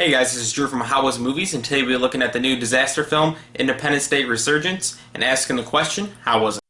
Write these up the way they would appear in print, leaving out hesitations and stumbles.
Hey guys, this is Drew from How Was Movies, and today we'll be looking at the new disaster film, Independence Day Resurgence, and asking the question, how was it?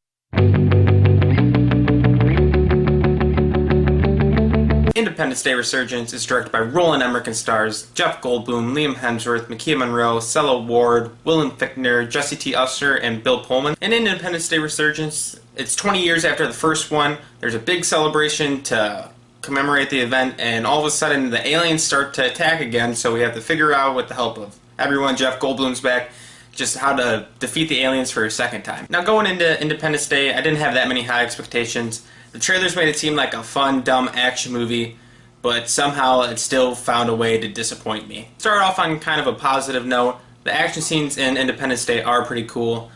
Independence Day Resurgence is directed by Roland Emmerich and stars Jeff Goldblum, Liam Hemsworth, Makia Monroe, Cella Ward, Willem Fichtner, Jesse T. Usher, and Bill Pullman. In Independence Day Resurgence, it's 20 years after the first one. There's a big celebration to commemorate the event, and all of a sudden the aliens start to attack again, so we have to figure out, with the help of everyone, Jeff Goldblum's back, just how to defeat the aliens for a second time. Now, going into Independence Day, I didn't have that many high expectations. The trailers made it seem like a fun, dumb action movie, but somehow it still found a way to disappoint me. Start off on kind of a positive note. The action scenes in Independence Day are pretty cool.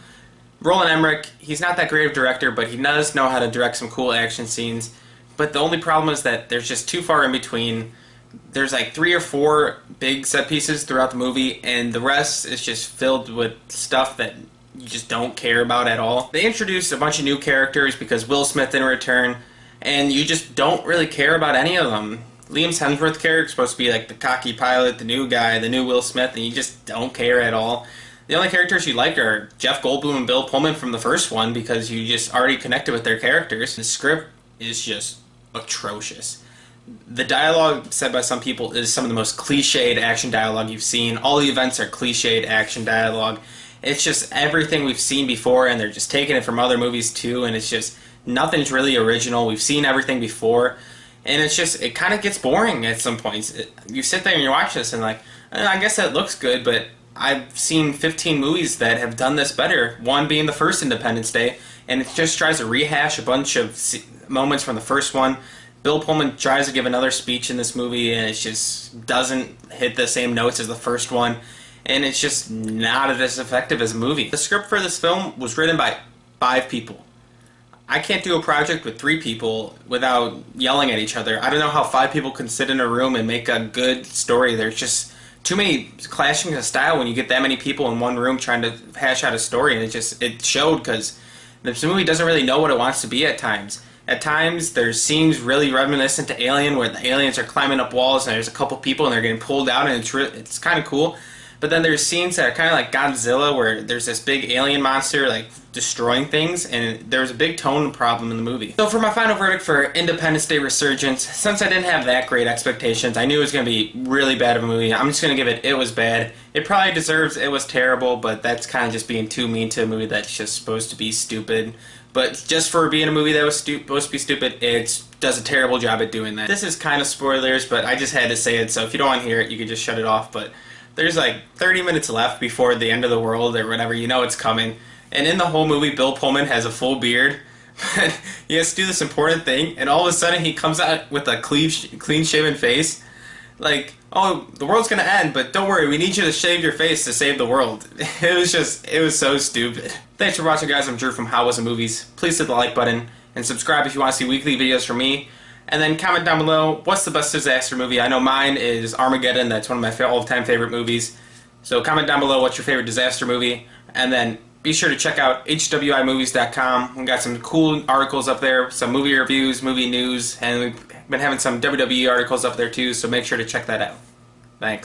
Roland Emmerich, he's not that great of a director, but he does know how to direct some cool action scenes. But the only problem is that there's just too far in between. There's like 3 or 4 big set pieces throughout the movie, and the rest is just filled with stuff that you just don't care about at all. They introduced a bunch of new characters because Will Smith didn't return, and you just don't really care about any of them. Liam Hemsworth's character is supposed to be like the cocky pilot, the new guy, the new Will Smith, and you just don't care at all. The only characters you like are Jeff Goldblum and Bill Pullman from the first one because you just already connected with their characters. The script is just atrocious. The dialogue said by some people is some of the most cliched action dialogue you've seen. All the events are cliched action dialogue. It's just everything we've seen before, and they're just taking it from other movies too, and it's just nothing's really original. We've seen everything before, and it's just, it kind of gets boring at some points. You sit there and you watch this and like, I guess that looks good, but I've seen 15 movies that have done this better, one being the first Independence Day, and it just tries to rehash a bunch of moments from the first one. Bill Pullman tries to give another speech in this movie, and it just doesn't hit the same notes as the first one, and it's just not as effective as a movie. The script for this film was written by 5 people. I can't do a project with 3 people without yelling at each other. I don't know how 5 people can sit in a room and make a good story. There's just too many clashing of style when you get that many people in one room trying to hash out a story, and it showed because this movie doesn't really know what it wants to be at times. At times, there's scenes really reminiscent to Alien, where the aliens are climbing up walls and there's a couple people and they're getting pulled out, and it's kind of cool. But then there's scenes that are kind of like Godzilla, where there's this big alien monster like destroying things, and there's a big tone problem in the movie. So for my final verdict for Independence Day Resurgence, since I didn't have that great expectations, I knew it was going to be really bad of a movie. I'm just going to give it was bad. It probably deserves it was terrible, but that's kind of just being too mean to a movie that's just supposed to be stupid. But just for being a movie that was supposed to be stupid, it does a terrible job at doing that. This is kind of spoilers, but I just had to say it, so if you don't want to hear it, you can just shut it off. But there's like 30 minutes left before the end of the world or whatever, you know it's coming. And in the whole movie, Bill Pullman has a full beard, but he has to do this important thing, and all of a sudden he comes out with a clean-shaven face. Like, oh, the world's gonna end, but don't worry, we need you to shave your face to save the world. It was so stupid. Thanks for watching, guys. I'm Drew from How Was It Movies. Please hit the like button, and subscribe if you want to see weekly videos from me. And then comment down below, what's the best disaster movie? I know mine is Armageddon. That's one of my all-time favorite movies. So comment down below what's your favorite disaster movie. And then be sure to check out hwimovies.com. We've got some cool articles up there, some movie reviews, movie news, and we've been having some WWE articles up there too, so make sure to check that out. Thanks.